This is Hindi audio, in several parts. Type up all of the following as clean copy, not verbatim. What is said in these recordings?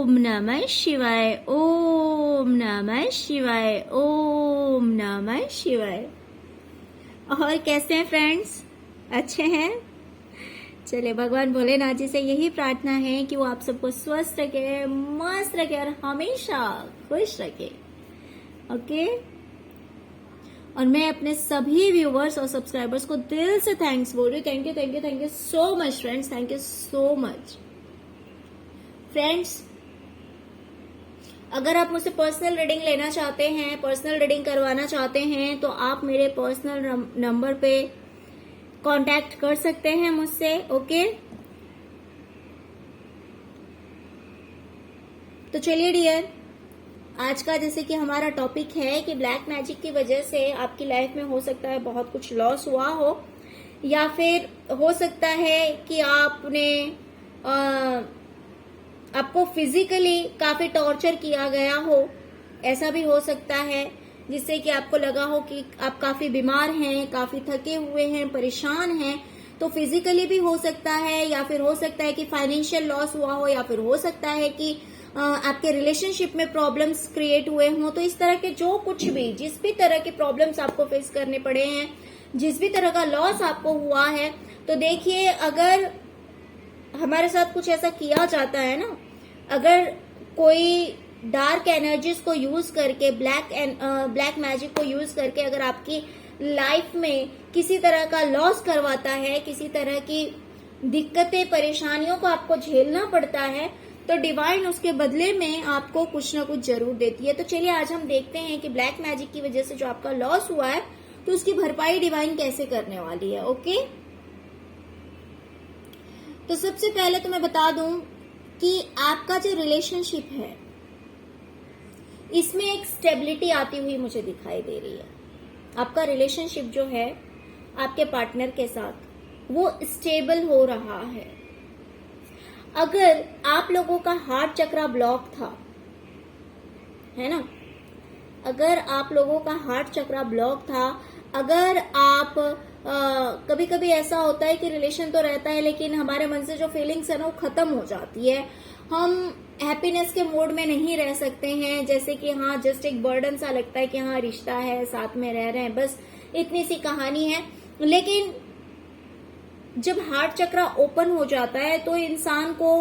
ओम नमः शिवाय, ओम नमः शिवाय, ओम नमः शिवाय। और कैसे हैं फ्रेंड्स? अच्छे हैं? चलिए, भगवान भोलेनाथ जी से यही प्रार्थना है कि वो आप सबको स्वस्थ रखे, मस्त रखे और हमेशा खुश रखे। ओके? और मैं अपने सभी व्यूवर्स और सब्सक्राइबर्स को दिल से थैंक्स बोल रही हूँ। Thank you, thank you, thank you so much friends, thank you so much friends. अगर आप मुझसे पर्सनल रीडिंग लेना चाहते हैं, पर्सनल रीडिंग करवाना चाहते हैं, तो आप मेरे पर्सनल नंबर पे कांटेक्ट कर सकते हैं मुझसे। ओके, तो चलिए डियर, आज का जैसे कि हमारा टॉपिक है कि ब्लैक मैजिक की वजह से आपकी लाइफ में हो सकता है बहुत कुछ लॉस हुआ हो, या फिर हो सकता है कि आपको फिजिकली काफी टॉर्चर किया गया हो। ऐसा भी हो सकता है जिससे कि आपको लगा हो कि आप काफी बीमार हैं, काफी थके हुए हैं, परेशान हैं। तो फिजिकली भी हो सकता है, या फिर हो सकता है कि फाइनेंशियल लॉस हुआ हो, या फिर हो सकता है कि आपके रिलेशनशिप में प्रॉब्लम्स क्रिएट हुए हों। तो इस तरह के जो कुछ भी, जिस भी तरह के प्रॉब्लम्स आपको फेस करने पड़े हैं, जिस भी तरह का लॉस आपको हुआ है, तो देखिए, अगर हमारे साथ कुछ ऐसा किया जाता है ना, अगर कोई डार्क एनर्जीज को यूज करके, ब्लैक मैजिक को यूज करके अगर आपकी लाइफ में किसी तरह का लॉस करवाता है, किसी तरह की दिक्कतें, परेशानियों को आपको झेलना पड़ता है, तो डिवाइन उसके बदले में आपको कुछ ना कुछ जरूर देती है। तो चलिए, आज हम देखते हैं कि ब्लैक मैजिक की वजह से जो आपका लॉस हुआ है, तो उसकी भरपाई डिवाइन कैसे करने वाली है। ओके, तो सबसे पहले तो मैं बता दूं कि आपका जो रिलेशनशिप है, इसमें एक स्टेबिलिटी आती हुई मुझे दिखाई दे रही है। आपका रिलेशनशिप जो है आपके पार्टनर के साथ, वो स्टेबल हो रहा है। अगर आप लोगों का हार्ट चक्रा ब्लॉक था, है ना, अगर आप लोगों का हार्ट चक्रा ब्लॉक था, अगर आप कभी कभी ऐसा होता है कि रिलेशन तो रहता है, लेकिन हमारे मन से जो फीलिंग्स है ना, वो खत्म हो जाती है। हम हैप्पीनेस के मोड में नहीं रह सकते हैं, जैसे कि हाँ, जस्ट एक बर्डन सा लगता है कि हाँ, रिश्ता है, साथ में रह रहे हैं, बस इतनी सी कहानी है। लेकिन जब हार्ट चक्रा ओपन हो जाता है, तो इंसान को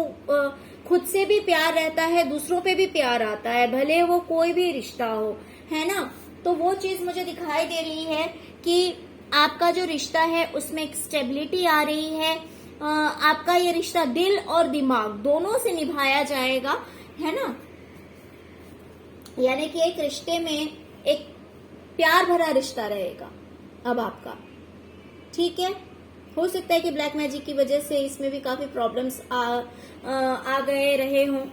खुद से भी प्यार रहता है, दूसरों पे भी प्यार आता है, भले वो कोई भी रिश्ता हो, है ना। तो वो चीज मुझे दिखाई दे रही है कि आपका जो रिश्ता है उसमें एक स्टेबिलिटी आ रही है। आपका ये रिश्ता दिल और दिमाग दोनों से निभाया जाएगा, है ना। यानी कि एक रिश्ते में एक प्यार भरा रिश्ता रहेगा अब आपका, ठीक है। हो सकता है कि ब्लैक मैजिक की वजह से इसमें भी काफी प्रॉब्लम्स आ गए रहे हों।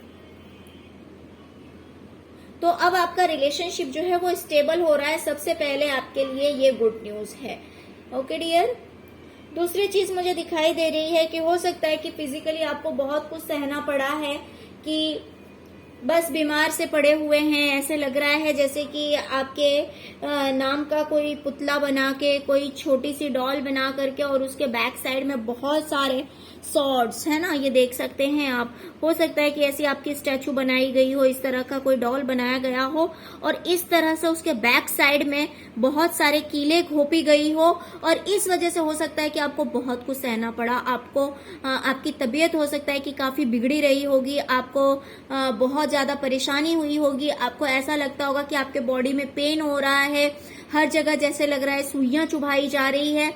तो अब आपका रिलेशनशिप जो है वो स्टेबल हो रहा है। सबसे पहले आपके लिए ये गुड न्यूज है। ओके डियर, दूसरी चीज मुझे दिखाई दे रही है कि हो सकता है कि फिजिकली आपको बहुत कुछ सहना पड़ा है, कि बस बीमार से पड़े हुए हैं। ऐसे लग रहा है जैसे कि आपके नाम का कोई पुतला बना के, कोई छोटी सी डॉल बना करके, और उसके बैक साइड में बहुत सारे सॉर्ड्स, है ना, ये देख सकते हैं आप। हो सकता है कि ऐसी आपकी स्टैचू बनाई गई हो, इस तरह का कोई डॉल बनाया गया हो, और इस तरह से उसके बैक साइड में बहुत सारे कीले घोपी गई हो, और इस वजह से हो सकता है कि आपको बहुत कुछ सहना पड़ा। आपको आपकी तबीयत हो सकता है कि काफी बिगड़ी रही होगी, आपको बहुत ज्यादा परेशानी हुई होगी, आपको ऐसा लगता होगा कि आपके बॉडी में पेन हो रहा है, हर जगह जैसे लग रहा है सुइयां चुभाई जा रही है,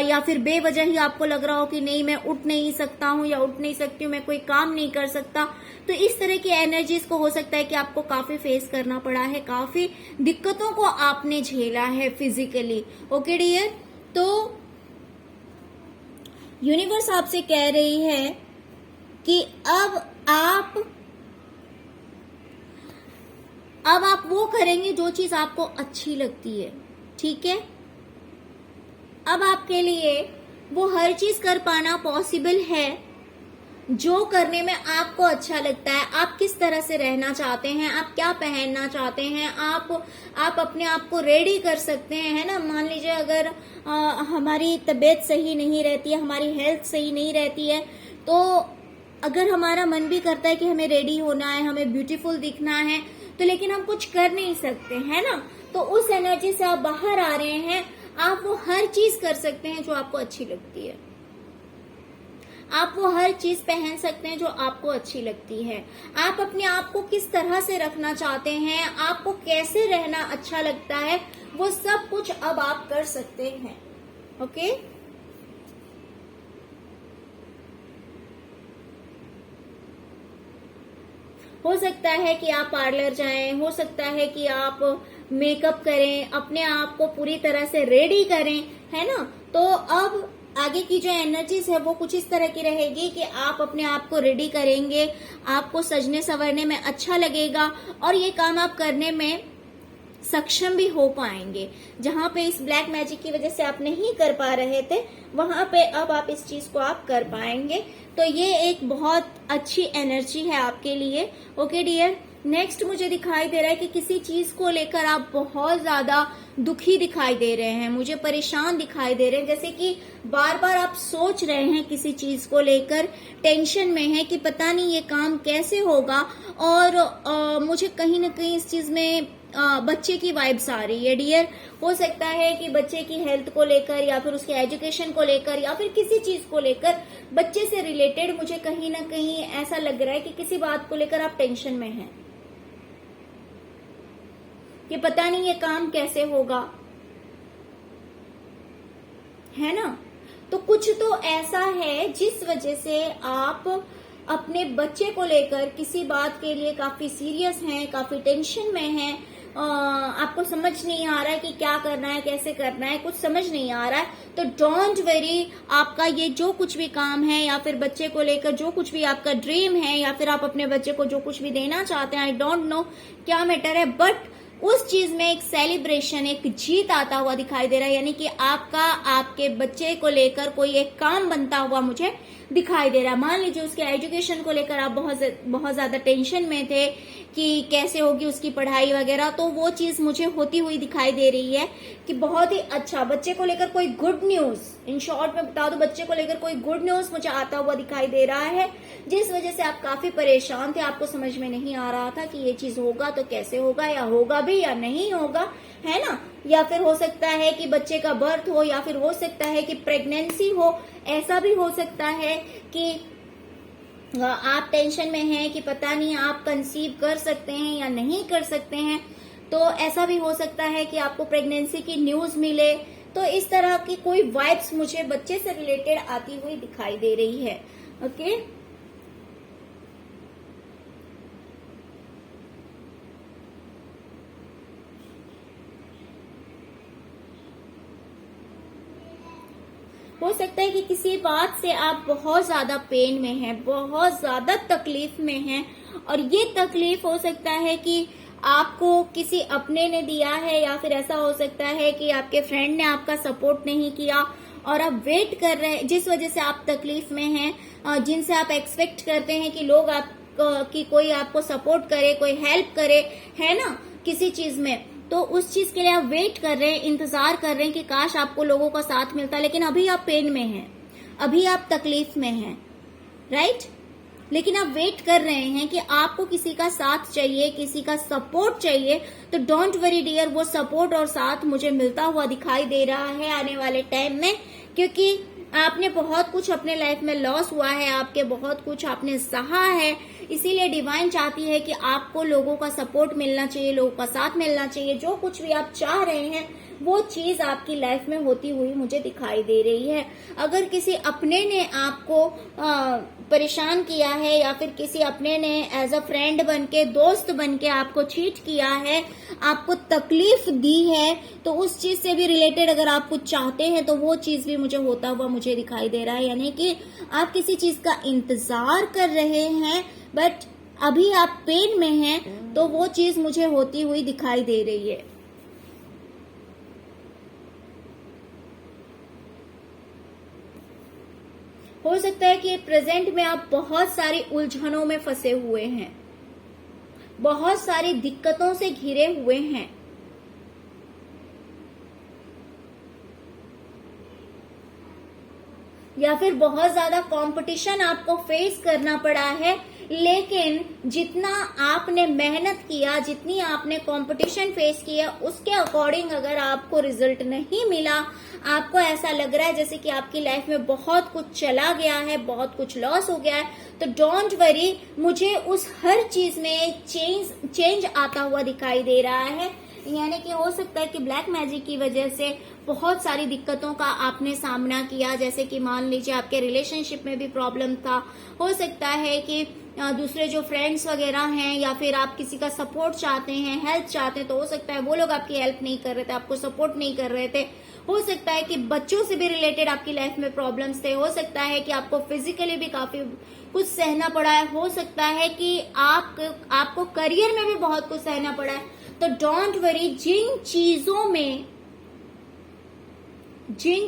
या फिर बेवजह ही आपको लग रहा हो कि नहीं, मैं उठ नहीं सकता हूँ या उठ नहीं सकती हूँ, मैं कोई काम नहीं कर सकता। तो इस तरह की एनर्जीज को हो सकता है कि आपको काफी फेस करना पड़ा है, काफी दिक्कतों को आपने झेला है फिजिकली। ओके डियर, तो यूनिवर्स आपसे कह रही है कि अब आप वो करेंगे जो चीज आपको अच्छी लगती है, ठीक है। अब आपके लिए वो हर चीज कर पाना पॉसिबल है जो करने में आपको अच्छा लगता है। आप किस तरह से रहना चाहते हैं, आप क्या पहनना चाहते हैं, आप अपने आप को रेडी कर सकते हैं, है ना। मान लीजिए अगर हमारी तबीयत सही नहीं रहती है, हमारी हेल्थ सही नहीं रहती है, तो अगर हमारा मन भी करता है कि हमें रेडी होना है, हमें ब्यूटीफुल दिखना है, तो लेकिन हम कुछ कर नहीं सकते, है ना। तो उस एनर्जी से आप बाहर आ रहे हैं, आप वो हर चीज कर सकते हैं जो आपको अच्छी लगती है। आप वो हर चीज पहन सकते हैं जो आपको अच्छी लगती है। आप अपने आप को किस तरह से रखना चाहते हैं, आपको कैसे रहना अच्छा लगता है, वो सब कुछ अब आप कर सकते हैं। ओके, हो सकता है कि आप पार्लर जाएं, हो सकता है कि आप मेकअप करें, अपने आप को पूरी तरह से रेडी करें, है ना। तो अब आगे की जो एनर्जीज है वो कुछ इस तरह की रहेगी कि आप अपने आप को रेडी करेंगे, आपको सजने संवरने में अच्छा लगेगा और ये काम आप करने में सक्षम भी हो पाएंगे। जहां पे इस ब्लैक मैजिक की वजह से आप नहीं कर पा रहे थे, वहां पे अब आप इस चीज को आप कर पाएंगे। तो ये एक बहुत अच्छी एनर्जी है आपके लिए। ओके डियर, नेक्स्ट मुझे दिखाई दे रहा है कि किसी चीज को लेकर आप बहुत ज्यादा दुखी दिखाई दे रहे हैं, मुझे परेशान दिखाई दे रहे हैं, जैसे कि बार बार आप सोच रहे हैं किसी चीज को लेकर, टेंशन में है कि पता नहीं ये काम कैसे होगा। और मुझे कहीं ना कहीं इस चीज में बच्चे की वाइब्स आ रही है डियर। हो सकता है कि बच्चे की हेल्थ को लेकर या फिर उसके एजुकेशन को लेकर या फिर किसी चीज को लेकर बच्चे से रिलेटेड मुझे कहीं ना कहीं ऐसा लग रहा है कि किसी बात को लेकर आप टेंशन में हैं कि पता नहीं ये काम कैसे होगा, है ना। तो कुछ तो ऐसा है जिस वजह से आप अपने बच्चे को लेकर किसी बात के लिए काफी सीरियस हैं, काफी टेंशन में हैं। आपको समझ नहीं आ रहा है कि क्या करना है, कैसे करना है, कुछ समझ नहीं आ रहा है। तो डोंट वरी, आपका ये जो कुछ भी काम है या फिर बच्चे को लेकर जो कुछ भी आपका ड्रीम है या फिर आप अपने बच्चे को जो कुछ भी देना चाहते हैं, आई डोंट नो क्या मैटर है, बट उस चीज में एक सेलिब्रेशन, एक जीत आता हुआ दिखाई दे रहा है। यानी कि आपका आपके बच्चे को लेकर कोई एक काम बनता हुआ मुझे दिखाई दे रहा है। मान लीजिए उसके एजुकेशन को लेकर आप बहुत ज्यादा टेंशन में थे कि कैसे होगी उसकी पढ़ाई वगैरह, तो वो चीज मुझे होती हुई दिखाई दे रही है कि बहुत ही अच्छा बच्चे को लेकर कोई गुड न्यूज, इन शॉर्ट में बता दो, बच्चे को लेकर कोई गुड न्यूज मुझे आता हुआ दिखाई दे रहा है, जिस वजह से आप काफी परेशान थे। आपको समझ में नहीं आ रहा था कि ये चीज होगा तो कैसे होगा, या होगा भी या नहीं होगा, है ना। या फिर हो सकता है कि बच्चे का बर्थ हो, या फिर हो सकता है कि प्रेगनेंसी हो। ऐसा भी हो सकता है कि आप टेंशन में हैं कि पता नहीं आप कंसीव कर सकते हैं या नहीं कर सकते हैं। तो ऐसा भी हो सकता है कि आपको प्रेगनेंसी की न्यूज मिले। तो इस तरह की कोई वाइब्स मुझे बच्चे से रिलेटेड आती हुई दिखाई दे रही है। ओके, हो सकता है कि किसी बात से आप बहुत ज्यादा पेन में हैं, बहुत ज्यादा तकलीफ में हैं, और ये तकलीफ हो सकता है कि आपको किसी अपने ने दिया है, या फिर ऐसा हो सकता है कि आपके फ्रेंड ने आपका सपोर्ट नहीं किया और आप वेट कर रहे हैं, जिस वजह से आप तकलीफ में हैं, जिनसे आप एक्सपेक्ट करते हैं कि लोग आप कि कोई आपको सपोर्ट करे, कोई हेल्प करे, है ना, किसी चीज में। तो उस चीज के लिए आप वेट कर रहे हैं, इंतजार कर रहे हैं कि काश आपको लोगों का साथ मिलता, लेकिन अभी आप पेन में हैं, अभी आप तकलीफ में हैं, राइट। लेकिन आप वेट कर रहे हैं कि आपको किसी का साथ चाहिए, किसी का सपोर्ट चाहिए। तो डोंट वरी डियर, वो सपोर्ट और साथ मुझे मिलता हुआ दिखाई दे रहा है आने वाले टाइम में, क्योंकि आपने बहुत कुछ अपने लाइफ में लॉस हुआ है, आपके बहुत कुछ आपने सहा है, इसीलिए डिवाइन चाहती है कि आपको लोगों का सपोर्ट मिलना चाहिए, लोगों का साथ मिलना चाहिए। जो कुछ भी आप चाह रहे हैं वो चीज आपकी लाइफ में होती हुई मुझे दिखाई दे रही है। अगर किसी अपने ने आपको परेशान किया है, या फिर किसी अपने ने एज अ फ्रेंड बनके, दोस्त बनके आपको चीट किया है, आपको तकलीफ दी है, तो उस चीज से भी रिलेटेड अगर आप कुछ चाहते हैं तो वो चीज भी मुझे होता हुआ मुझे दिखाई दे रहा है। यानी कि आप किसी चीज का इंतजार कर रहे हैं, बट अभी आप पेन में हैं, तो वो चीज मुझे होती हुई दिखाई दे रही है। हो सकता है कि प्रेजेंट में आप बहुत सारी उलझनों में फंसे हुए हैं, बहुत सारी दिक्कतों से घिरे हुए हैं। या फिर बहुत ज्यादा कंपटीशन आपको फेस करना पड़ा है, लेकिन जितना आपने मेहनत किया, जितनी आपने कंपटीशन फेस किया, उसके अकॉर्डिंग अगर आपको रिजल्ट नहीं मिला, आपको ऐसा लग रहा है जैसे कि आपकी लाइफ में बहुत कुछ चला गया है, बहुत कुछ लॉस हो गया है, तो डोंट वरी, मुझे उस हर चीज में चेंज आता हुआ दिखाई दे रहा है। यानी कि हो सकता है कि ब्लैक मैजिक की वजह से बहुत सारी दिक्कतों का आपने सामना किया, जैसे कि मान लीजिए आपके रिलेशनशिप में भी प्रॉब्लम था, हो सकता है कि दूसरे जो फ्रेंड्स वगैरह हैं या फिर आप किसी का सपोर्ट चाहते हैं, हेल्प चाहते हैं, तो हो सकता है वो लोग आपकी हेल्प नहीं कर रहे थे, आपको सपोर्ट नहीं कर रहे थे। हो सकता है कि बच्चों से भी रिलेटेड आपकी लाइफ में प्रॉब्लम्स थे, हो सकता है कि आपको फिजिकली भी काफी कुछ सहना पड़ा है, हो सकता है कि आपको करियर में भी बहुत कुछ सहना पड़ा है। तो डोंट वरी, जिन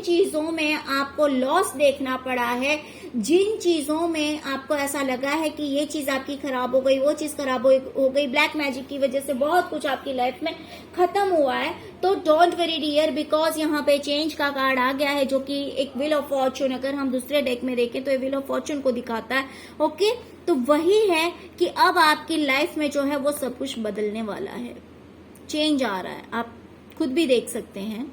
चीजों में आपको लॉस देखना पड़ा है, जिन चीजों में आपको ऐसा लगा है कि ये चीज आपकी खराब हो गई, वो चीज खराब हो गई, ब्लैक मैजिक की वजह से बहुत कुछ आपकी लाइफ में खत्म हुआ है, तो डोंट वेरी डियर, बिकॉज यहाँ पे चेंज का कार्ड आ गया है, जो कि एक व्हील ऑफ फॉर्चून, अगर हम दूसरे डेक में देखें तो ये व्हील ऑफ फॉर्चून को दिखाता है। ओके, तो वही है कि अब आपकी लाइफ में जो है वो सब कुछ बदलने वाला है, चेंज आ रहा है, आप खुद भी देख सकते हैं,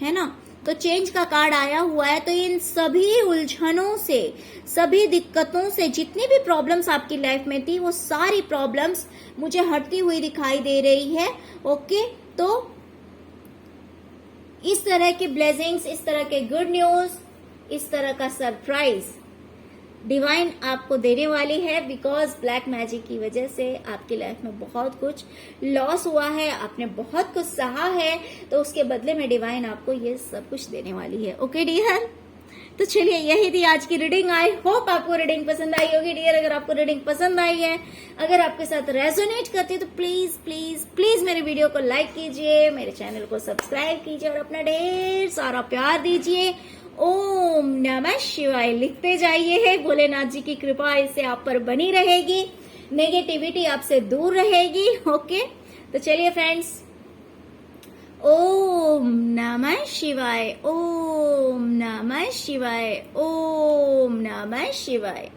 है ना। तो चेंज का कार्ड आया हुआ है, तो इन सभी उलझनों से, सभी दिक्कतों से, जितनी भी प्रॉब्लम्स आपकी लाइफ में थी, वो सारी प्रॉब्लम्स मुझे हटती हुई दिखाई दे रही है। ओके, तो इस तरह की ब्लेसिंग्स, इस तरह के गुड न्यूज, इस तरह का सरप्राइज डिवाइन आपको देने वाली है, बिकॉज ब्लैक मैजिक की वजह से आपकी लाइफ में बहुत कुछ लॉस हुआ है, आपने बहुत कुछ सहा है, तो उसके बदले में डिवाइन आपको ये सब कुछ देने वाली है। ओके डियर, तो चलिए यही थी आज की रीडिंग। आई होप आपको रीडिंग पसंद आई होगी डियर। अगर आपको रीडिंग पसंद आई है, अगर आपके साथ रेजोनेट करती है, तो प्लीज प्लीज प्लीज मेरे वीडियो को लाइक कीजिए, मेरे चैनल को सब्सक्राइब कीजिए और अपना ढेर सारा प्यार दीजिए। ओम नमः शिवाय लिखते जाइए, भोलेनाथ जी की कृपा इससे आप पर बनी रहेगी, नेगेटिविटी आपसे दूर रहेगी। ओके, तो चलिए फ्रेंड्स, ओम नमः शिवाय, ओम नमः शिवाय, ओम नमः शिवाय।